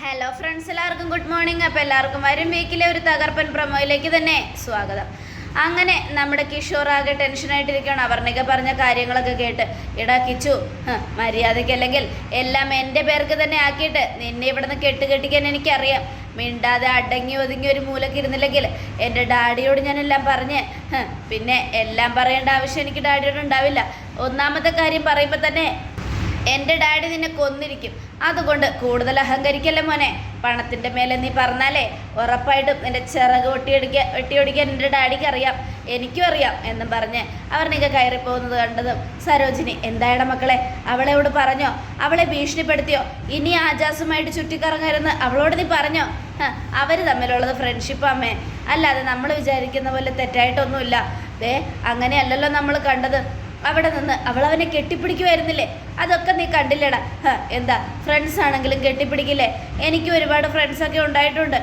Hello friends, എല്ലാവർക്കും good morning. അപ്പോൾ എല്ലാവർക്കും വരും വീക്കിലെ ഒരു തകർപ്പൻ പ്രൊമോയിലേക്ക് തന്നെ സ്വാഗതം. അങ്ങനെ നമ്മുടെ കിഷോർ ആകെ ടെൻഷനായിട്ടിരിക്കുകയാണ്. അവർണിക പറഞ്ഞ കാര്യങ്ങളൊക്കെ കേട്ട്, എടാ കിച്ചു, മര്യാദയ്ക്ക് അല്ലെങ്കിൽ എല്ലാം എൻ്റെ പേർക്ക് തന്നെ ആക്കിയിട്ട് നിന്നെ ഇവിടെ നിന്ന് കെട്ടിക്കാൻ എനിക്കറിയാം. മിണ്ടാതെ അടങ്ങി ഒതുങ്ങി ഒരു മൂലക്ക് ഇരുന്നില്ലെങ്കിൽ എൻ്റെ ഡാഡിയോട് ഞാനെല്ലാം പറഞ്ഞ് പിന്നെ എല്ലാം പറയേണ്ട ആവശ്യം എനിക്ക് ഡാഡിയോട് ഉണ്ടാവില്ല. ഒന്നാമത്തെ കാര്യം പറയുമ്പോൾ തന്നെ എൻ്റെ ഡാഡി നിന്നെ കൊന്നിരിക്കും. അതുകൊണ്ട് കൂടുതൽ അഹങ്കരിക്കല്ലേ മോനെ. പണത്തിൻ്റെ മേലെ നീ പറഞ്ഞാലേ ഉറപ്പായിട്ടും നിൻ്റെ ചിറക് വെട്ടിയൊടിക്കാൻ എൻ്റെ ഡാഡിക്ക് അറിയാം, എനിക്കും അറിയാം എന്നും പറഞ്ഞ് അവർണിക കയറിപ്പോകുന്നത് കണ്ടതും സരോജിനി, എന്തായടാ മക്കളെ, അവളോട് പറഞ്ഞോ? അവളെ ഭീഷണിപ്പെടുത്തിയോ? ഇനി ആജാസുമായിട്ട് ചുറ്റിക്കറങ്ങരുന്ന് അവളോട് നീ പറഞ്ഞോ? അവർ തമ്മിലുള്ളത് ഫ്രണ്ട്ഷിപ്പ് അമ്മേ, അല്ലാതെ നമ്മൾ വിചാരിക്കുന്ന പോലെ തെറ്റായിട്ടൊന്നുമില്ല. അങ്ങനെയല്ലല്ലോ നമ്മൾ കണ്ടത്. അവിടെ നിന്ന് അവളവനെ കെട്ടിപ്പിടിക്കുമായിരുന്നില്ലേ? അതൊക്കെ നീ കണ്ടില്ലടാ. എന്താ, ഫ്രണ്ട്സ് ആണെങ്കിലും കെട്ടിപ്പിടിക്കില്ലേ? എനിക്കും ഒരുപാട് ഫ്രണ്ട്സൊക്കെ ഉണ്ടായിട്ടുണ്ട്.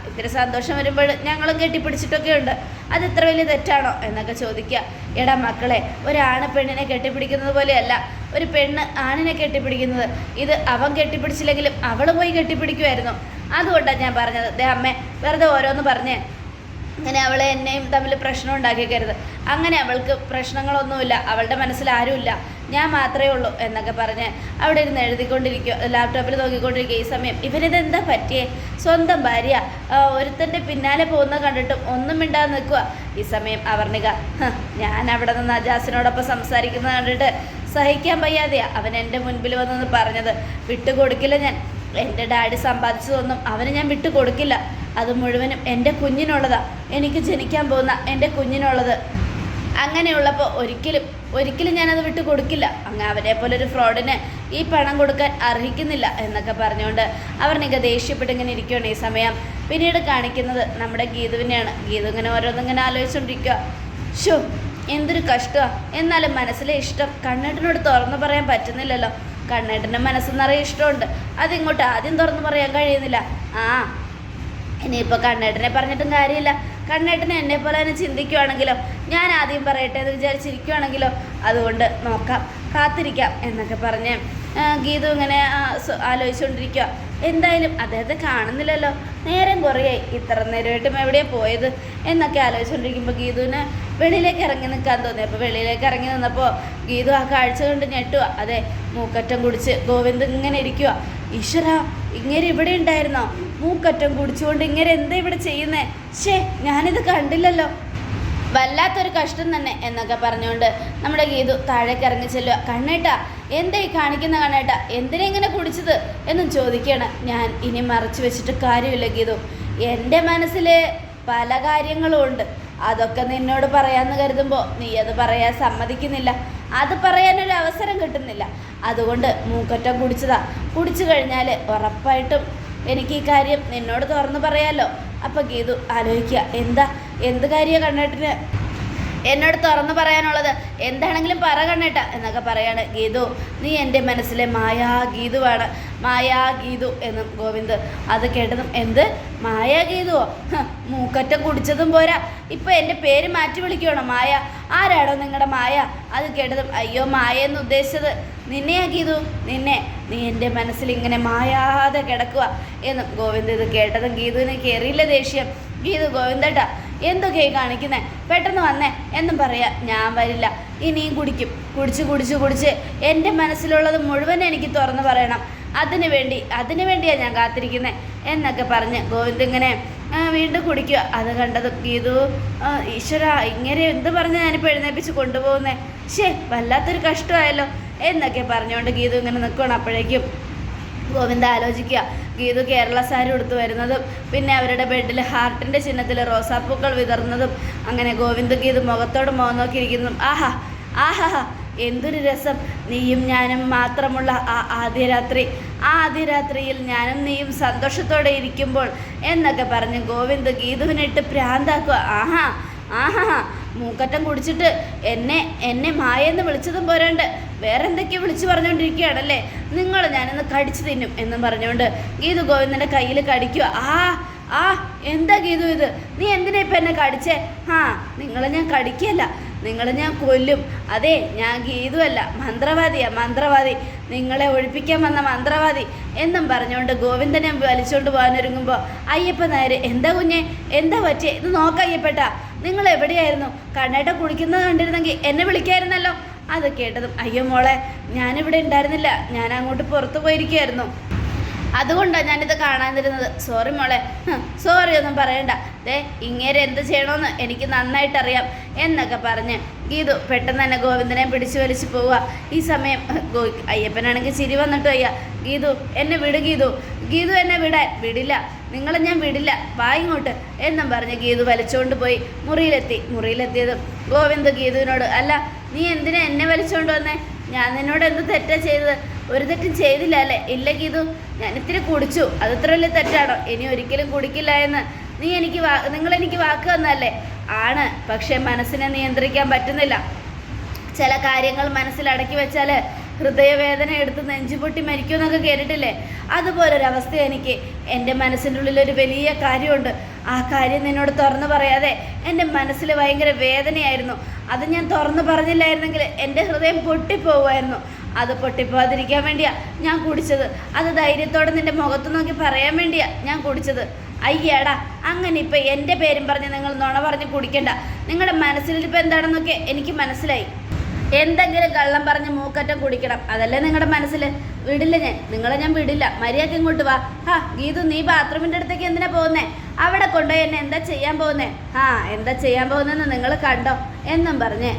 ഇത്തിരി സന്തോഷം വരുമ്പോൾ ഞങ്ങളും കെട്ടിപ്പിടിച്ചിട്ടൊക്കെ ഉണ്ട്. അത് ഇത്ര വലിയ തെറ്റാണോ എന്നൊക്കെ ചോദിക്കുക. എടാ മക്കളെ, ഒരാണ് പെണ്ണിനെ കെട്ടിപ്പിടിക്കുന്നത് പോലെയല്ല ഒരു പെണ്ണ് ആണിനെ കെട്ടിപ്പിടിക്കുന്നത്. ഇത് അവൻ കെട്ടിപ്പിടിച്ചില്ലെങ്കിലും അവൾ പോയി കെട്ടിപ്പിടിക്കുമായിരുന്നു. അതുകൊണ്ടാണ് ഞാൻ പറഞ്ഞത്. അമ്മേ, വെറുതെ ഓരോന്ന് പറഞ്ഞേ, അങ്ങനെ അവളെ എന്നെയും തമ്മിൽ പ്രശ്നം ഉണ്ടാക്കിക്കരുത്. അങ്ങനെ അവൾക്ക് പ്രശ്നങ്ങളൊന്നുമില്ല, അവളുടെ മനസ്സിൽ ആരുമില്ല, ഞാൻ മാത്രമേ ഉള്ളൂ എന്നൊക്കെ പറഞ്ഞ് അവിടെ ഇരുന്ന് എഴുതിക്കൊണ്ടിരിക്കുക, ലാപ്ടോപ്പിൽ നോക്കിക്കൊണ്ടിരിക്കുക. ഈ സമയം ഇവനിതെന്താ പറ്റിയേ? സ്വന്തം ഭാര്യ ഒരുത്തൻ്റെ പിന്നാലെ പോകുന്നത് കണ്ടിട്ടും ഒന്നും മിണ്ടാതെ നിൽക്കുക. ഈ സമയം അവർണിക, ഞാൻ അവിടെ നിന്ന് അജാസിനോടൊപ്പം സംസാരിക്കുന്നത് കണ്ടിട്ട് സഹിക്കാൻ വയ്യാതെയാ അവൻ എൻ്റെ മുൻപിൽ വന്നെന്ന് പറഞ്ഞത്. വിട്ടുകൊടുക്കില്ല ഞാൻ. എൻ്റെ ഡാഡി സമ്പാദിച്ചതൊന്നും അവന് ഞാൻ വിട്ടുകൊടുക്കില്ല. അത് മുഴുവനും എൻ്റെ കുഞ്ഞിനുള്ളതാ, എനിക്ക് ജനിക്കാൻ പോകുന്ന എൻ്റെ കുഞ്ഞിനുള്ളത്. അങ്ങനെയുള്ളപ്പോൾ ഒരിക്കലും ഞാനത് വിട്ടു കൊടുക്കില്ല. അങ്ങ് അവരെ പോലെ ഒരു ഫ്രോഡിന് ഈ പണം കൊടുക്കാൻ അർഹിക്കുന്നില്ല എന്നൊക്കെ പറഞ്ഞുകൊണ്ട് അവർണിക ദേഷ്യപ്പെട്ടിങ്ങനെ ഇരിക്കുകയാണ്. ഈ സമയം പിന്നീട് കാണിക്കുന്നത് നമ്മുടെ ഗീതുവിനെയാണ്. ഗീതു ഇങ്ങനെ ഓരോന്നിങ്ങനെ ആലോചിച്ചുകൊണ്ടിരിക്കുക. ഷോ, എന്തൊരു കഷ്ടമാണ്. എന്നാലും മനസ്സിലെ ഇഷ്ടം കണ്ണേട്ടനോട് തുറന്നു പറയാൻ പറ്റുന്നില്ലല്ലോ. കണ്ണേട്ടൻ്റെ മനസ്സ് നിറയെ ഇഷ്ടമുണ്ട്, അതിങ്ങോട്ട് ആദ്യം തുറന്നു പറയാൻ കഴിയുന്നില്ല. ഇനിയിപ്പോൾ കണ്ണേട്ടനെ പറഞ്ഞിട്ടും കാര്യമില്ല. കണ്ണേട്ടനെ എന്നെ പോലെ തന്നെ ചിന്തിക്കുവാണെങ്കിലോ, ഞാൻ ആദ്യം പറയട്ടെ എന്ന് വിചാരിച്ചിരിക്കുവാണെങ്കിലോ, അതുകൊണ്ട് നോക്കാം, കാത്തിരിക്കാം എന്നൊക്കെ പറഞ്ഞ് ഗീതു ഇങ്ങനെ ആലോചിച്ചുകൊണ്ടിരിക്കുക. എന്തായാലും അദ്ദേഹത്തെ കാണുന്നില്ലല്ലോ, നേരം കുറയായി, ഇത്ര നേരമായിട്ടും എവിടെയാണ് പോയത് എന്നൊക്കെ ആലോചിച്ചുകൊണ്ടിരിക്കുമ്പോൾ ഗീതുവിന് വെളിയിലേക്ക് ഇറങ്ങി നിൽക്കാൻ തോന്നി. അപ്പോൾ വെളിയിലേക്ക് ഇറങ്ങി നിന്നപ്പോൾ ഗീതു ആ കാഴ്ച കണ്ട് ഞെട്ടുക. അതെ, മൂക്കറ്റം കുടിച്ച് ഗോവിന്ദ് ഇങ്ങനെ ഇരിക്കുക. ഈശ്വര, ഇങ്ങനെ ഇവിടെ ഉണ്ടായിരുന്നോ? മൂക്കറ്റം കുടിച്ചുകൊണ്ട് ഇങ്ങനെ എന്താ ഇവിടെ ചെയ്യുന്നേ? ഞാനിത് കണ്ടില്ലല്ലോ, വല്ലാത്തൊരു കഷ്ടം തന്നെ എന്നൊക്കെ പറഞ്ഞുകൊണ്ട് നമ്മുടെ ഗീതു താഴേക്ക് ഇറങ്ങി ചെല്ലുക. കണ്ണേട്ടാ, എന്താ ഈ കാണിക്കുന്ന കണ്ണേട്ടാ? എന്തിനാ ഇങ്ങനെ കുടിച്ചത് എന്നും ചോദിക്കണം. ഞാൻ ഇനി മറച്ചു വെച്ചിട്ട് കാര്യമില്ല ഗീതു, എൻ്റെ മനസ്സിൽ പല കാര്യങ്ങളും ഉണ്ട്. അതൊക്കെ നിന്നോട് പറയാമെന്ന് കരുതുമ്പോൾ നീ അത് പറയാൻ സമ്മതിക്കുന്നില്ല, അത് പറയാനൊരു അവസരം കിട്ടുന്നില്ല. അതുകൊണ്ട് മൂക്കറ്റം കുടിച്ചതാ. കുടിച്ചു കഴിഞ്ഞാൽ ഉറപ്പായിട്ടും എനിക്ക് ഈ കാര്യം നിന്നോട് തുറന്നു പറയാമല്ലോ. അപ്പോൾ ഗീതു ആലോചിക്കുക, എന്ത് കാര്യമാണ് കണ്ണേട്ടിന് എന്നോട് തുറന്നു പറയാനുള്ളത്? എന്താണെങ്കിലും പറ കണ്ണേട്ട എന്നൊക്കെ പറയാണ്. ഗീതു, നീ എൻ്റെ മനസ്സിലെ മായാ ഗീതുവാണ്, മായാ ഗീതു എന്നും ഗോവിന്ദ്. അത് കേട്ടതും, എന്ത് മായാ ഗീതുവോ? മൂക്കറ്റം കുടിച്ചതും പോരാ, ഇപ്പം എൻ്റെ പേര് മാറ്റി വിളിക്കുകയാണോ മായ? ആരാടോ നിങ്ങളുടെ മായ? അത് കേട്ടതും, അയ്യോ, മായ എന്ന് ഉദ്ദേശിച്ചത് നിന്നെയാ ഗീതു, നിന്നെ. നീ എൻ്റെ മനസ്സിൽ ഇങ്ങനെ മായാതെ കിടക്കുക എന്നും ഗോവിന്ദ്. ഇത് കേട്ടതും ഗീതുവിന് കയറിയില്ല ദേഷ്യം. ഗീതു, ഗോവിന്ദേട്ടാ, എന്തൊക്കെയായി കാണിക്കുന്നേ? പെട്ടെന്ന് വന്നേ എന്നും പറയാം. ഞാൻ വരില്ല, ഇനിയും കുടിക്കും. കുടിച്ച് എൻ്റെ മനസ്സിലുള്ളത് മുഴുവൻ എനിക്ക് തുറന്നു പറയണം. അതിനു വേണ്ടിയാണ് ഞാൻ കാത്തിരിക്കുന്നത് എന്നൊക്കെ പറഞ്ഞ് ഗോവിന്ദ് ഇങ്ങനെ വീണ്ടും കുടിക്കുക. അത് കണ്ടതും ഗീതു, ഈശ്വര, ഇങ്ങനെ എന്ത് പറഞ്ഞ് ഞാനിപ്പോൾ എഴുന്നേൽപ്പിച്ച് കൊണ്ടുപോകുന്നേ? വല്ലാത്തൊരു കഷ്ടമായല്ലോ എന്നൊക്കെ പറഞ്ഞുകൊണ്ട് ഗീതു ഇങ്ങനെ നിൽക്കണം. അപ്പോഴേക്കും ഗോവിന്ദ് ആലോചിക്കുക, ഗീതു കേരള സാരി ഉടുത്തു വരുന്നതും പിന്നെ അവരുടെ ബെഡിൽ ഹാർട്ടിൻ്റെ ചിഹ്നത്തിൽ റോസാപ്പൂക്കൾ വിതർന്നതും അങ്ങനെ ഗോവിന്ദ് ഗീതു മുഖത്തോട് മുഖം നോക്കിയിരിക്കുന്നതും, ആഹാ എന്തൊരു രസം, നീയും ഞാനും മാത്രമുള്ള ആ ആദ്യ രാത്രിയിൽ ഞാനും നീയും സന്തോഷത്തോടെ ഇരിക്കുമ്പോൾ എന്നൊക്കെ പറഞ്ഞ് ഗോവിന്ദ് ഗീതുവിനിട്ട് ഭ്രാന്താക്കുക. ആഹാ മൂക്കറ്റം കുടിച്ചിട്ട് എന്നെ മായെന്ന് വിളിച്ചതും പോരാണ്ട് വേറെ എന്തൊക്കെയോ വിളിച്ചു പറഞ്ഞുകൊണ്ടിരിക്കുകയാണല്ലേ? ഞാനിന്ന് കടിച്ചു തിന്നും എന്നും പറഞ്ഞുകൊണ്ട് ഗീതു ഗോവിന്ദൻ്റെ കയ്യിൽ കടിക്കുക. എന്താ ഗീതു ഇത്? നീ എന്തിനാ ഇപ്പം എന്നെ കടിച്ചേ? നിങ്ങളെ ഞാൻ കടിക്കുകയല്ല, നിങ്ങളെ ഞാൻ കൊല്ലും. അതെ, ഞാൻ ഗീതുവല്ല, മന്ത്രവാദി, നിങ്ങളെ ഒഴിപ്പിക്കാൻ വന്ന മന്ത്രവാദി എന്നും പറഞ്ഞുകൊണ്ട് ഗോവിന്ദനെ വലിച്ചുകൊണ്ട് പോകാനൊരുങ്ങുമ്പോൾ അയ്യപ്പൻ നായർ, എന്താ കുഞ്ഞെ, എന്താ പറ്റിയേ, ഇത് നോക്കയ്യപ്പെട്ട, നിങ്ങൾ എവിടെയായിരുന്നു? കണ്ണേട്ട കുളിക്കുന്നത് കണ്ടിരുന്നെങ്കിൽ എന്നെ വിളിക്കായിരുന്നല്ലോ. അത് കേട്ടതും, അയ്യോ മോളെ, ഞാനിവിടെ ഉണ്ടായിരുന്നില്ല, ഞാൻ അങ്ങോട്ട് പുറത്തു പോയിരിക്കുകയായിരുന്നു, അതുകൊണ്ടാണ് ഞാനിത് കാണാതിരുന്നത്. സോറി മോളെ. സോറി ഒന്നും പറയണ്ട, ദേ ഇങ്ങേരെ എന്ത് ചെയ്യണമെന്ന് എനിക്ക് നന്നായിട്ടറിയാം എന്നൊക്കെ പറഞ്ഞ് ഗീതു പെട്ടെന്ന് തന്നെ ഗോവിന്ദനെ പിടിച്ചു വലിച്ചു പോവുക. ഈ സമയം അയ്യപ്പനാണെങ്കിൽ ചിരി വന്നിട്ട് വയ്യ. ഗീതു എന്നെ വിട്, ഗീതു എന്നെ വിടില്ല, നിങ്ങളെ ഞാൻ വിടില്ല, വാ ഇങ്ങോട്ട് എന്നും പറഞ്ഞ് ഗീതു വലിച്ചുകൊണ്ട് പോയി മുറിയിലെത്തിയതും ഗോവിന്ദ് ഗീതുവിനോട്, അല്ല നീ എന്തിനാ എന്നെ വലിച്ചുകൊണ്ട് വന്നേ? ഞാൻ നിന്നോട് എന്ത് തെറ്റാ ചെയ്തത്? ഒരു തെറ്റും ചെയ്തില്ല അല്ലേ? ഇല്ല ഗീതു, ഞാൻ ഇത്തിരി കുടിച്ചു, അത് ഇത്ര വലിയ തെറ്റാണോ? ഇനി ഒരിക്കലും കുടിക്കില്ല എന്ന് നിങ്ങളെനിക്ക് വാക്ക് തന്നല്ലേ? ആണ്, പക്ഷേ മനസ്സിനെ നിയന്ത്രിക്കാൻ പറ്റുന്നില്ല. ചില കാര്യങ്ങൾ മനസ്സിലടക്കി വെച്ചാൽ ഹൃദയവേദന എടുത്ത് നെഞ്ചുപൊട്ടി മരിക്കുമെന്നൊക്കെ കേട്ടിട്ടില്ലേ? അതുപോലൊരവസ്ഥ എനിക്ക്. എൻ്റെ മനസ്സിൻ്റെ ഉള്ളിലൊരു വലിയ കാര്യമുണ്ട്. ആ കാര്യം നിന്നോട് തുറന്നു പറയാതെ എൻ്റെ മനസ്സിൽ ഭയങ്കര വേദനയായിരുന്നു. അത് ഞാൻ തുറന്നു പറഞ്ഞില്ലായിരുന്നെങ്കിൽ എൻ്റെ ഹൃദയം പൊട്ടിപ്പോവുമായിരുന്നു. അത് പൊട്ടിപ്പോവാതിരിക്കാൻ വേണ്ടിയാണ് ഞാൻ കുടിച്ചത്. അത് ധൈര്യത്തോടെ നിൻ്റെ മുഖത്ത് നോക്കി പറയാൻ വേണ്ടിയാണ് ഞാൻ കുടിച്ചത്. അയ്യേടാ, അങ്ങനെ ഇപ്പം എൻ്റെ പേരും പറഞ്ഞ് നിങ്ങൾ നുണ പറഞ്ഞ് കുടിക്കണ്ട. നിങ്ങളുടെ മനസ്സിലിപ്പോൾ എന്താണെന്നൊക്കെ എനിക്ക് മനസ്സിലായി. എന്തെങ്കിലും കള്ളം പറഞ്ഞ് മൂക്കറ്റം കുടിക്കണം, അതല്ലേ നിങ്ങളുടെ മനസ്സിൽ? വിടില്ല നിങ്ങളെ ഞാൻ വിടില്ല. മര്യാദയ്ക്ക് ഇങ്ങോട്ട് വാ. ഗീതു, നീ ബാത്റൂമിൻ്റെ അടുത്തേക്ക് എന്തിനാ പോകുന്നേ? അവിടെ കൊണ്ടുപോയി എന്നെ എന്താ ചെയ്യാൻ പോകുന്നേ? എന്താ ചെയ്യാൻ പോകുന്നതെന്ന് നിങ്ങൾ കണ്ടോ എന്നും പറഞ്ഞ്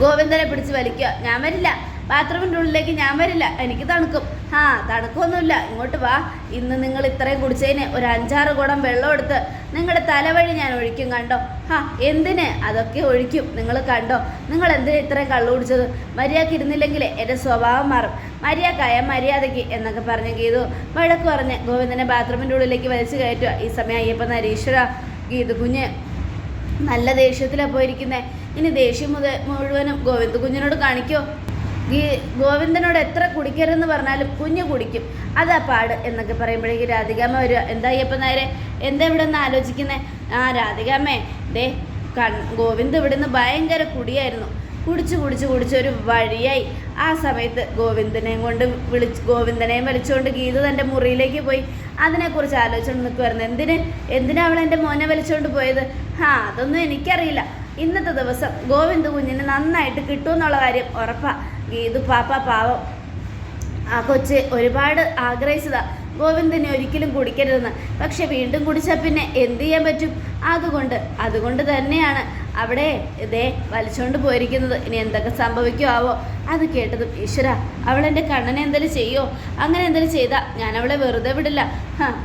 ഗോവിന്ദനെ പിടിച്ച് വലിക്കുക. ഞാൻ വരില്ല, ബാത്റൂമിൻ്റെ ഉള്ളിലേക്ക് ഞാൻ വരില്ല, എനിക്ക് തണുക്കും. തണുക്കൊന്നുമില്ല, ഇങ്ങോട്ട് വാ. ഇന്ന് നിങ്ങൾ ഇത്രയും കുടിച്ചതിന് ഒരു 5-6 കുടം വെള്ളം എടുത്ത് നിങ്ങളുടെ തലവഴി ഞാൻ ഒഴിക്കും, കണ്ടോ? എന്തിന്? അതൊക്കെ ഒഴിക്കും, നിങ്ങൾ കണ്ടോ? നിങ്ങൾ എന്തിനാ ഇത്രയും കള്ളു കുടിച്ചത്? മര്യാദക്ക് ഇരുന്നില്ലെങ്കിൽ എൻ്റെ സ്വഭാവം മാറും. മര്യാദയ്ക്ക് എന്നൊക്കെ പറഞ്ഞ് ഗീതു വഴക്ക് പറഞ്ഞ് ഗോവിന്ദനെ ബാത്റൂമിൻ്റെ ഉള്ളിലേക്ക് വലിച്ചു കയറ്റുക. ഈ സമയം അയ്യപ്പൻ നരീശ്വര, ഗീതു കുഞ്ഞ് നല്ല ദേഷ്യത്തിലാണ് പോയിരിക്കുന്നത്. ഇനി ദേഷ്യം മുഴുവനും ഗോവിന്ദ കുഞ്ഞിനോട് കാണിക്കോ? ഗോവിന്ദനോട് എത്ര കുടിക്കരുതെന്ന് പറഞ്ഞാലും കുഞ്ഞു കുടിക്കും, അതാ പാട് എന്നൊക്കെ പറയുമ്പോഴേക്ക് രാധികാമ്മ വരിക. എന്താ അയ്യപ്പൻ നായരെ, എന്താ ഇവിടെ നിന്ന് ആലോചിക്കുന്നേ? രാധികാമ്മേ, ദേ ഗോവിന്ദ് ഇവിടെ നിന്ന് ഭയങ്കര കുടിയായിരുന്നു, കുടിച്ചൊരു വഴിയായി. ആ സമയത്ത് ഗോവിന്ദനെയും വലിച്ചുകൊണ്ട് ഗീതു തൻ്റെ മുറിയിലേക്ക് പോയി. അതിനെക്കുറിച്ച് ആലോചിച്ചുകൊണ്ട് നിൽക്കുമായിരുന്നു. എന്തിനാ അവൾ എൻ്റെ മോനെ വലിച്ചുകൊണ്ട് പോയത്? അതൊന്നും എനിക്കറിയില്ല. ഇന്നത്തെ ദിവസം ഗോവിന്ദ് കുഞ്ഞിന് നന്നായിട്ട് കിട്ടുമെന്നുള്ള കാര്യം ഉറപ്പാണ്. ഗീതു പാവം, ആ കൊച്ച് ഒരുപാട് ആഗ്രഹിച്ചതാ ഗോവിന്ദനെ ഒരിക്കലും കുടിക്കരുതെന്ന്. പക്ഷെ വീണ്ടും കുടിച്ചാൽ പിന്നെ എന്ത് ചെയ്യാൻ പറ്റും? അതുകൊണ്ട് തന്നെയാണ് അവിടെ ഇതേ വലിച്ചുകൊണ്ട് പോയിരിക്കുന്നത്. ഇനി എന്തൊക്കെ സംഭവിക്കുമോ ആവോ? അത് കേട്ടതും, ഈശ്വര, അവളെൻ്റെ കണ്ണനെ എന്തെങ്കിലും ചെയ്യോ? അങ്ങനെ എന്തെങ്കിലും ചെയ്താൽ ഞാൻ അവളെ വെറുതെ വിടില്ല.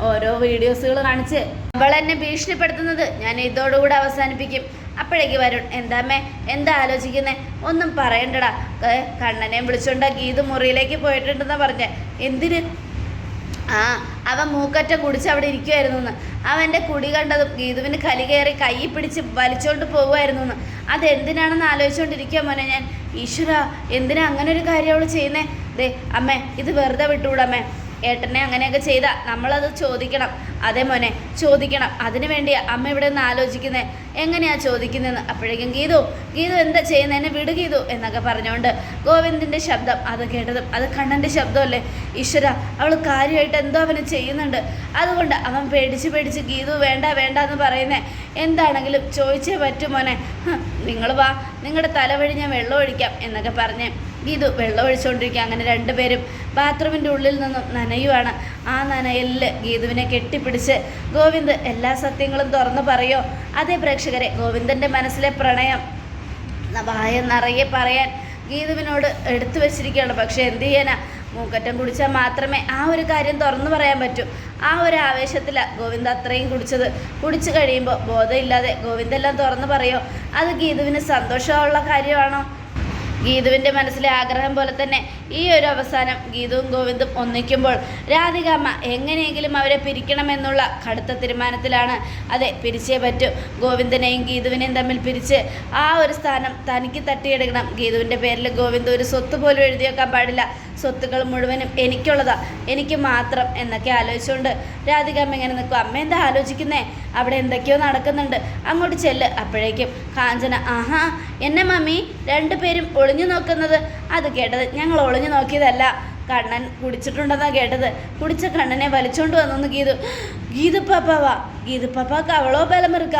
ഓരോ വീഡിയോസുകൾ കാണിച്ച് അവളെന്നെ ഭീഷണിപ്പെടുത്തുന്നത് ഞാൻ ഇതോടുകൂടെ അവസാനിപ്പിക്കും. അപ്പോഴേക്ക് വരുൺ, എന്താമ്മേ, എന്താ ആലോചിക്കുന്നേ? ഒന്നും പറയണ്ടടാ, കണ്ണനെയും വിളിച്ചോണ്ടാ ഗീതു മുറിയിലേക്ക് പോയിട്ടുണ്ടെന്നാ പറഞ്ഞേ. എന്തിന്? അവൻ മൂക്കറ്റം കുടിച്ച് അവിടെ ഇരിക്കുമായിരുന്നു എന്ന്. അവൻ്റെ കുടി കണ്ടതും ഗീതുവിന് കലി കയറി കൈ പിടിച്ച് വലിച്ചോണ്ട് പോകുമായിരുന്നു എന്ന്. അതെന്തിനാണെന്ന് ആലോചിച്ചുകൊണ്ടിരിക്കുക മോനെ ഞാൻ. ഈശ്വര, എന്തിനാ അങ്ങനെ ഒരു കാര്യം അവൾ ചെയ്യുന്നേ? ദേ അമ്മേ, ഇത് വെറുതെ വിട്ടുകൂടമ്മേ. ഏട്ടനെ അങ്ങനെയൊക്കെ ചെയ്താൽ നമ്മളത് ചോദിക്കണം. അതേ മോനെ, ചോദിക്കണം. അതിനു വേണ്ടിയാണ് അമ്മ ഇവിടെ നിന്ന് ആലോചിക്കുന്നത്, എങ്ങനെയാണ് ചോദിക്കുന്നതെന്ന്. അപ്പോഴേക്കും ഗീതു എന്താ ചെയ്യുന്നത്? എന്നെ വിട് ഗീതു എന്നൊക്കെ പറഞ്ഞുകൊണ്ട് ഗോവിന്ദിൻ്റെ ശബ്ദം. അത് കേട്ടതും, അത് കണ്ണൻ്റെ ശബ്ദമല്ലേ? ഈശ്വര, അവൾ കാര്യമായിട്ട് എന്തോ അവന് ചെയ്യുന്നുണ്ട്. അതുകൊണ്ട് അവൻ പേടിച്ച് ഗീതു വേണ്ട എന്ന് പറയുന്നേ. എന്താണെങ്കിലും ചോദിച്ചേ പറ്റൂ മോനെ. നിങ്ങൾ വാ, നിങ്ങളുടെ തലവഴി ഞാൻ വെള്ളം ഒഴിക്കാം എന്നൊക്കെ പറഞ്ഞ് ഗീതു വെള്ളം ഒഴിച്ചുകൊണ്ടിരിക്കുക. അങ്ങനെ രണ്ടുപേരും ബാത്റൂമിൻ്റെ ഉള്ളിൽ നിന്നും നനയുവാണ്. ആ നനയലിൽ ഗീതുവിനെ കെട്ടിപ്പിടിച്ച് ഗോവിന്ദ് എല്ലാ സത്യങ്ങളും തുറന്നു പറയോ? അതേ പ്രേക്ഷകരെ, ഗോവിന്ദൻ്റെ മനസ്സിലെ പ്രണയം വായ നിറയെ പറയാൻ ഗീതുവിനോട് എടുത്തു വെച്ചിരിക്കുകയാണ്. പക്ഷേ എന്ത് ചെയ്യാനാ? മൂക്കറ്റം കുടിച്ചാൽ മാത്രമേ ആ ഒരു കാര്യം തുറന്നു പറയാൻ പറ്റൂ. ആ ഒരു ആവേശത്തിലാണ് ഗോവിന്ദ് അത്രയും കുടിച്ചു കഴിയുമ്പോൾ ബോധമില്ലാതെ ഗോവിന്ദെല്ലാം തുറന്നു പറയോ? അത് ഗീതുവിന് സന്തോഷമുള്ള കാര്യമാണോ? ഗീതുവിൻ്റെ മനസ്സിലെ ആഗ്രഹം പോലെ തന്നെ ഈ ഒരു അവസാനം ഗീതുവും ഗോവിന്ദും ഒന്നിക്കുമ്പോൾ രാധികാമ്മ എങ്ങനെയെങ്കിലും അവരെ പിരിക്കണമെന്നുള്ള കടുത്ത തീരുമാനത്തിലാണ്. അതെ, പിരിച്ചേ പറ്റൂ. ഗോവിന്ദനെയും ഗീതുവിനെയും തമ്മിൽ പിരിച്ച് ആ ഒരു സ്ഥാനം തനിക്ക് തട്ടിയെടുക്കണം. ഗീതുവിൻ്റെ പേരിൽ ഗോവിന്ദ് ഒരു സ്വത്ത് പോലും എഴുതി വെക്കാൻ പാടില്ല. സ്വത്തുക്കൾ മുഴുവനും എനിക്കുള്ളതാ, എനിക്ക് മാത്രം എന്നൊക്കെ ആലോചിച്ചുകൊണ്ട് രാധികാമ്മ ഇങ്ങനെ നിൽക്കും. അമ്മ എന്താ ആലോചിക്കുന്നേ? അവിടെ എന്തൊക്കെയോ നടക്കുന്നുണ്ട്, അങ്ങോട്ട് ചെല്ല്. അപ്പോഴേക്കും കാഞ്ചന, ആഹാ എന്നെ മമ്മി രണ്ടുപേരും ഒളിഞ്ഞു നോക്കുന്നത്? അത് കേട്ടത് ഞങ്ങൾ ഒളിഞ്ഞു നോക്കിയതല്ല, കണ്ണൻ കുടിച്ചിട്ടുണ്ടെന്നാണ് കേട്ടത്. കുടിച്ച കണ്ണനെ വലിച്ചോണ്ട് വന്നു ഗീതു പാപ്പാവാ. ഗീതു പാപ്പാക്ക് അവളോ ബലമെറുക്ക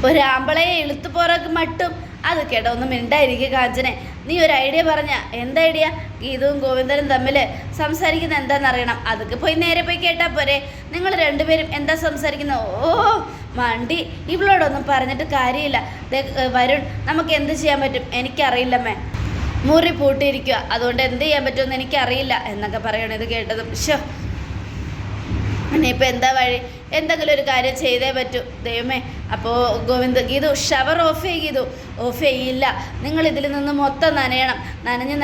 ഒരാമ്പളയെ ഇളുത്തു പോറക്ക് മട്ടും. അത് കേട്ടോ, ഒന്ന് മിണ്ടായിരിക്കുക കാഞ്ചനെ. നീ ഒരു ഐഡിയ പറഞ്ഞ. എന്താ ഐഡിയ? ഗീതവും ഗോവിന്ദനും തമ്മിൽ സംസാരിക്കുന്നത് എന്താണെന്നറിയണം. അതൊക്കെ പോയി നേരെ പോയി കേട്ടാൽ പോരെ. നിങ്ങൾ രണ്ടുപേരും എന്താ സംസാരിക്കുന്നത്? ഓ മണ്ടി, ഇവളോടൊന്നും പറഞ്ഞിട്ട് കാര്യമില്ല. വരുൺ, നമുക്ക് എന്ത് ചെയ്യാൻ പറ്റും? എനിക്കറിയില്ലമ്മേ. മുറി പൂട്ടിയിരിക്കുക, അതുകൊണ്ട് എന്ത് ചെയ്യാൻ പറ്റുമെന്ന് എനിക്കറിയില്ല എന്നൊക്കെ പറയണം. ഇത് കേട്ടതും ഇനിയിപ്പോൾ എന്താ വഴി? എന്തെങ്കിലും ഒരു കാര്യം ചെയ്തേ പറ്റൂ ദൈവമേ. അപ്പോൾ ഗീതു ഷവർ ഓഫ് ചെയ്തു. ഓഫ് ചെയ്യില്ല, നിങ്ങൾ ഇതിൽ നിന്ന് മൊത്തം നനയണം. നനഞ്ഞ്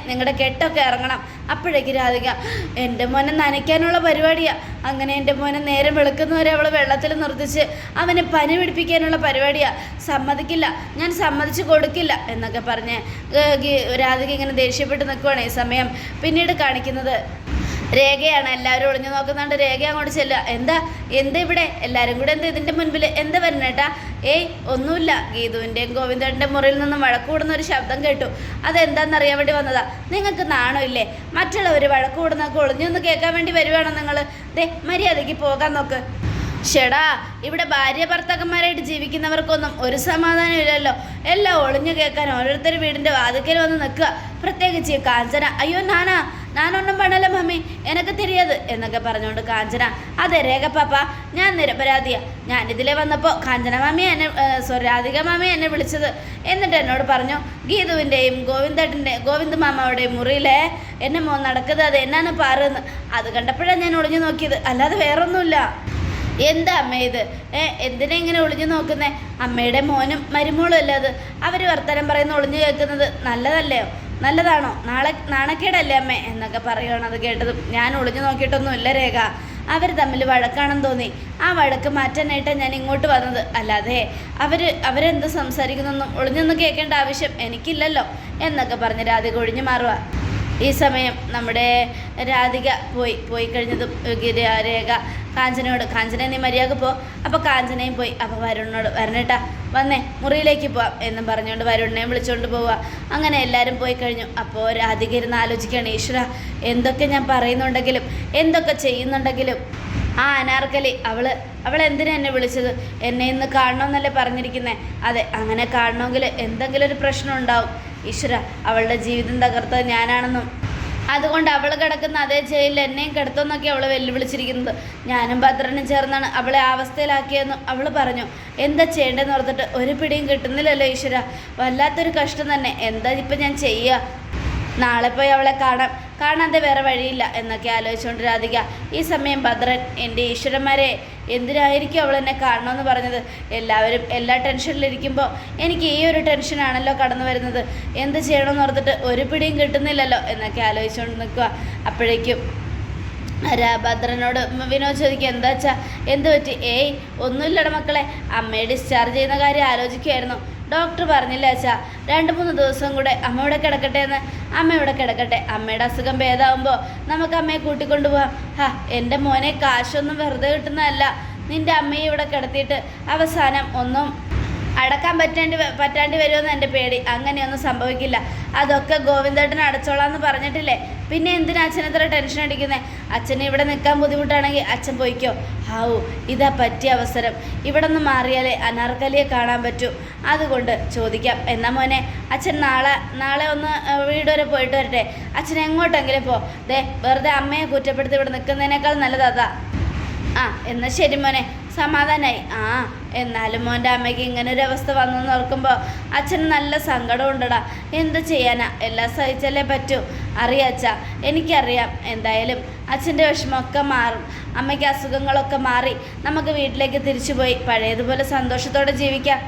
നിങ്ങളുടെ കെട്ടൊക്കെ ഇറങ്ങണം. അപ്പോഴേക്ക് രാധിക, എൻ്റെ മോനെ നനയ്ക്കാനുള്ള പരിപാടിയാണ്. അങ്ങനെ എൻ്റെ മോനെ നേരം വെളുക്കുന്നവരെ അവൾ വെള്ളത്തിൽ നിർത്തിച്ച് അവനെ പനി പിടിപ്പിക്കാനുള്ള പരിപാടിയാണ്. സമ്മതിക്കില്ല, ഞാൻ സമ്മതിച്ച് കൊടുക്കില്ല എന്നൊക്കെ പറഞ്ഞ് രാധിക ഇങ്ങനെ ദേഷ്യപ്പെട്ട് നിൽക്കുവാണ്. ഈ സമയം പിന്നീട് കാണിക്കുന്നത് രേഖയാണ്. എല്ലാവരും ഒളിഞ്ഞു നോക്കുന്നുണ്ട്. രേഖ അങ്ങോട്ട് ചെല്ലുക. എന്താ ഇവിടെ എല്ലാവരും കൂടെ എന്താ ഇതിൻ്റെ മുൻപിൽ എന്താ വരുന്നേട്ടാ? ഏയ് ഒന്നുമില്ല. ഗീതുവിൻ്റെയും ഗോവിന്ദൻ്റെ മുറിയിൽ നിന്നും വഴക്കൂടുന്ന ഒരു ശബ്ദം കേട്ടു. അതെന്താണെന്നറിയാൻ വേണ്ടി വന്നതാ. നിങ്ങൾക്ക് നാണമില്ലേ? മറ്റുള്ളവർ വഴക്കൂടുന്നൊക്കെ ഒളിഞ്ഞൊന്ന് കേൾക്കാൻ വേണ്ടി വരുവാണോ നിങ്ങൾ? മര്യാദയ്ക്ക് പോകാൻ നോക്ക്. ഷെടാ, ഇവിടെ ഭാര്യ ഭർത്താക്കന്മാരായിട്ട് ജീവിക്കുന്നവർക്കൊന്നും ഒരു സമാധാനം ഇല്ലല്ലോ. എല്ലാം ഒളിഞ്ഞു കേൾക്കാൻ ഓരോരുത്തർ വീടിൻ്റെ വാതിക്കൽ വന്ന് നിൽക്കുക. പ്രത്യേകിച്ച് കാഞ്ചന, അയ്യോ നാനൊന്നും പണല്ല മമ്മി, എനക്ക് തിരിയത് എന്നൊക്കെ പറഞ്ഞുകൊണ്ട് കാഞ്ചന, അതെ രേഖ പാപ്പ, ഞാൻ നിരപരാധിയാ. ഞാനിതിലെ വന്നപ്പോൾ കാഞ്ചന മാമി രാധിക മാമി എന്നെ വിളിച്ചത്. എന്നിട്ട് എന്നോട് പറഞ്ഞു ഗീതുവിൻ്റെയും ഗോവിന്ദ മാമയുടെയും മുറിയിലെ എന്നെ നടക്കുന്നത് അത് എന്നാന്ന് പാറുന്ന്. അത് കണ്ടപ്പോഴാണ് ഞാൻ ഒളിഞ്ഞു നോക്കിയത്, അല്ലാതെ വേറൊന്നുമില്ല. എന്താ അമ്മ ഇത്? എന്തിനാ ഇങ്ങനെ ഒളിഞ്ഞു നോക്കുന്നേ? അമ്മയുടെ മോനും മരുമോളും അല്ലേ അത്? അവർ വർത്തമാനം പറയുന്ന ഒളിഞ്ഞു കേൾക്കുന്നത് നല്ലതാണോ? നാണക്കേടല്ലേ അമ്മേ എന്നൊക്കെ പറയുകയാണ്. അത് കേട്ടതും ഞാൻ ഒളിഞ്ഞു നോക്കിയിട്ടൊന്നുമില്ല രേഖ, അവർ തമ്മിൽ വഴക്കാണെന്ന് തോന്നി. ആ വഴക്ക് മാറ്റാനായിട്ടാണ് ഞാൻ ഇങ്ങോട്ട് വന്നത്. അല്ലാതെ അവരെന്ത് സംസാരിക്കുന്നൊന്നും ഒളിഞ്ഞൊന്നും കേൾക്കേണ്ട ആവശ്യം എനിക്കില്ലല്ലോ എന്നൊക്കെ പറഞ്ഞ് രാധിക ഒഴിഞ്ഞു മാറുക. ഈ സമയം നമ്മുടെ രാധിക പോയി കഴിഞ്ഞതും രേഖ കാഞ്ചന നീ മര്യാദ പോ. അപ്പോൾ കാഞ്ചനയും പോയി. അപ്പോൾ വരുണിനോട് വരണേട്ടാ വന്നേ മുറിയിലേക്ക് പോവാം എന്നും പറഞ്ഞുകൊണ്ട് വരുണിനെയും വിളിച്ചുകൊണ്ട് പോവുക. അങ്ങനെ എല്ലാവരും പോയി കഴിഞ്ഞു. അപ്പോൾ രാധിക ഇരുന്ന് ആലോചിക്കുകയാണ്, ഈശ്വര എന്തൊക്കെ ഞാൻ പറയുന്നുണ്ടെങ്കിലും എന്തൊക്കെ ചെയ്യുന്നുണ്ടെങ്കിലും ആ അനാർക്കലി അവൾ എന്തിനാ എന്നെ വിളിച്ചത്? എന്നെ ഇന്ന് കാണണമെന്നല്ലേ പറഞ്ഞിരിക്കുന്നത്? അതെ, അങ്ങനെ കാണണമെങ്കിൽ എന്തെങ്കിലും ഒരു പ്രശ്നം ഉണ്ടാവും. ഈശ്വര, അവളുടെ ജീവിതം തകർത്തത് ഞാനാണെന്നും അതുകൊണ്ട് അവൾ കിടക്കുന്ന അതേ ജയിലിൽ എന്നെയും കിടത്തുമെന്നൊക്കെ അവൾ വെല്ലുവിളിച്ചിരിക്കുന്നത്. ഞാനും ഭദ്രനും ചേർന്നാണ് അവളെ ആ അവസ്ഥയിലാക്കിയതെന്നും അവൾ പറഞ്ഞു. എന്താ ചെയ്യേണ്ടതെന്ന് ഓർത്തിട്ട് ഒരു പിടിയും കിട്ടുന്നില്ലല്ലോ ഈശ്വര, വല്ലാത്തൊരു കഷ്ടം തന്നെ. എന്താ ഇപ്പം ഞാൻ ചെയ്യുക? നാളെ പോയി അവളെ കാണാതെ വേറെ വഴിയില്ല എന്നൊക്കെ ആലോചിച്ചുകൊണ്ട് രാധിക. ഈ സമയം ഭദ്രൻ, എൻ്റെ ഈശ്വരന്മാരെ, എന്തിനായിരിക്കും അവൾ എന്നെ കാണണമെന്ന് പറഞ്ഞത്? എല്ലാവരും എല്ലാ ടെൻഷനിലിരിക്കുമ്പോൾ എനിക്ക് ഈ ഒരു ടെൻഷനാണല്ലോ കടന്നു വരുന്നത്. എന്ത് ചെയ്യണമെന്ന് ഓർത്തിട്ട് ഒരു പിടിയും കിട്ടുന്നില്ലല്ലോ എന്നൊക്കെ ആലോചിച്ചുകൊണ്ട് നിൽക്കുക. അപ്പോഴേക്കും ഭദ്രനോട് വിനോദ് ചോദിക്കുക, എന്താ വെച്ചാൽ എന്ത് പറ്റി? ഏയ് ഒന്നുമില്ലട മക്കളെ, അമ്മയെ ഡിസ്ചാർജ് ചെയ്യുന്ന കാര്യം ആലോചിക്കുമായിരുന്നു. ഡോക്ടർ പറഞ്ഞില്ല അച്ഛാ, 2-3 ദിവസം കൂടെ അമ്മ ഇവിടെ കിടക്കട്ടെ എന്ന്. അമ്മ ഇവിടെ കിടക്കട്ടെ, അമ്മയുടെ അസുഖം ഭേദമാകുമ്പോൾ നമുക്ക് അമ്മയെ കൂട്ടിക്കൊണ്ടുപോകാം. എൻ്റെ മോനെ, കാശൊന്നും വെറുതെ കിട്ടുന്നതല്ല. നിൻ്റെ അമ്മയെ ഇവിടെ കിടത്തിയിട്ട് അവസാനം ഒന്നും അടക്കാൻ പറ്റാണ്ടി വരുമെന്ന് എൻ്റെ പേടി. അങ്ങനെയൊന്നും സംഭവിക്കില്ല. അതൊക്കെ ഗോവിന്ദേട്ടൻ അടച്ചോളാന്ന് പറഞ്ഞിട്ടില്ലേ? പിന്നെ എന്തിനാ അച്ഛൻ ഇത്ര ടെൻഷൻ അടിക്കുന്നത്? അച്ഛന് ഇവിടെ നിൽക്കാൻ ബുദ്ധിമുട്ടാണെങ്കിൽ അച്ഛൻ പോയിക്കോ. ഹാവു, ഇതാ പറ്റിയ അവസരം. ഇവിടെ നിന്ന് മാറിയാലേ അനാർക്കലിയെ കാണാൻ പറ്റൂ. അതുകൊണ്ട് ചോദിക്കാം. എന്നാ മോനെ, അച്ഛൻ നാളെ ഒന്ന് വീട് വരെ പോയിട്ട് വരട്ടെ. അച്ഛൻ എങ്ങോട്ടെങ്കിലും വെറുതെ അമ്മയെ കുറ്റപ്പെടുത്തി ഇവിടെ നിൽക്കുന്നതിനേക്കാൾ നല്ലതാ. എന്നാൽ ശരി മോനെ, സമാധാനമായി. എന്നാലും മോൻ്റെ അമ്മയ്ക്ക് ഇങ്ങനൊരവസ്ഥ വന്നെന്ന് ഓർക്കുമ്പോൾ അച്ഛന് നല്ല സങ്കടം ഉണ്ടടാ. എന്ത് ചെയ്യാനാ, എല്ലാം സഹിച്ചല്ലേ പറ്റൂ. അറിയാച്ചാ, എനിക്കറിയാം. എന്തായാലും അച്ഛൻ്റെ വിഷമമൊക്കെ മാറും. അമ്മയ്ക്ക് അസുഖങ്ങളൊക്കെ മാറി നമുക്ക് വീട്ടിലേക്ക് തിരിച്ചുപോയി പഴയതുപോലെ സന്തോഷത്തോടെ ജീവിക്കാം.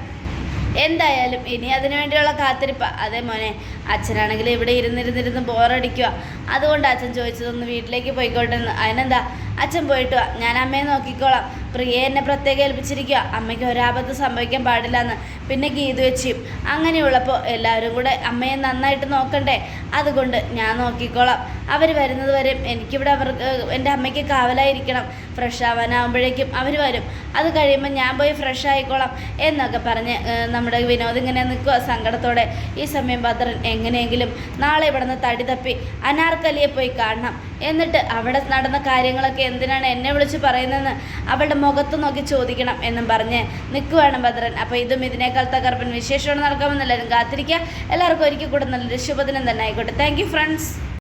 എന്തായാലും ഇനി അതിനു വേണ്ടിയുള്ള കാത്തിരിപ്പാണ്. അതേ മോനെ, അച്ഛനാണെങ്കിൽ ഇവിടെ ഇരുന്നിരുന്ന് ബോറടിക്കുക. അതുകൊണ്ട് അച്ഛൻ ചോദിച്ചതൊന്ന് വീട്ടിലേക്ക് പോയിക്കോട്ടെ എന്ന്. അതിനെന്താ, അച്ഛൻ പോയിട്ട് വാ, ഞാൻ അമ്മയെ നോക്കിക്കോളാം. പ്രിയ എന്നെ പ്രത്യേകം ഏൽപ്പിച്ചിരിക്കുക, അമ്മയ്ക്ക് ഒരാപത്ത് സംഭവിക്കാൻ പാടില്ലെന്ന്. പിന്നെ ഗീതു വെച്ചിയും. അങ്ങനെയുള്ളപ്പോൾ എല്ലാവരും കൂടെ അമ്മയെ നന്നായിട്ട് നോക്കണ്ടേ? അതുകൊണ്ട് ഞാൻ നോക്കിക്കോളാം. അവർ വരുന്നത് വരെ എനിക്കിവിടെ എൻ്റെ അമ്മയ്ക്ക് കാവലായിരിക്കണം. ഫ്രഷ് ആവാനാകുമ്പോഴേക്കും അവർ വരും. അത് കഴിയുമ്പോൾ ഞാൻ പോയി ഫ്രഷ് ആയിക്കോളാം എന്നൊക്കെ പറഞ്ഞ് നമ്മുടെ വിനോദ് ഇങ്ങനെ നിൽക്കുക സങ്കടത്തോടെ. ഈ സമയം ഭദ്രൻ എങ്ങനെയെങ്കിലും നാളെ ഇവിടുന്ന് തടി തപ്പി അനാർക്കലിയെ പോയി കാണണം. എന്നിട്ട് അവിടെ നടന്ന കാര്യങ്ങളൊക്കെ എന്തിനാണ് എന്നെ വിളിച്ച് പറയുന്നതെന്ന് അവളുടെ മുഖത്ത് നോക്കി ചോദിക്കണം എന്നും പറഞ്ഞ് നിൽക്കുവാണ് ഭദ്രൻ. അപ്പോൾ ഇതും ഇതിനേക്കാൾ തകർപ്പൻ വിശേഷമാണ് നടക്കാമെന്ന് എല്ലാവരും കാത്തിരിക്കുക. എല്ലാവർക്കും ഒരിക്കൽ കൂടെ നല്ലൊരു ശുഭദിനം തന്നെ ആയിക്കോട്ടെ. Thank you friends.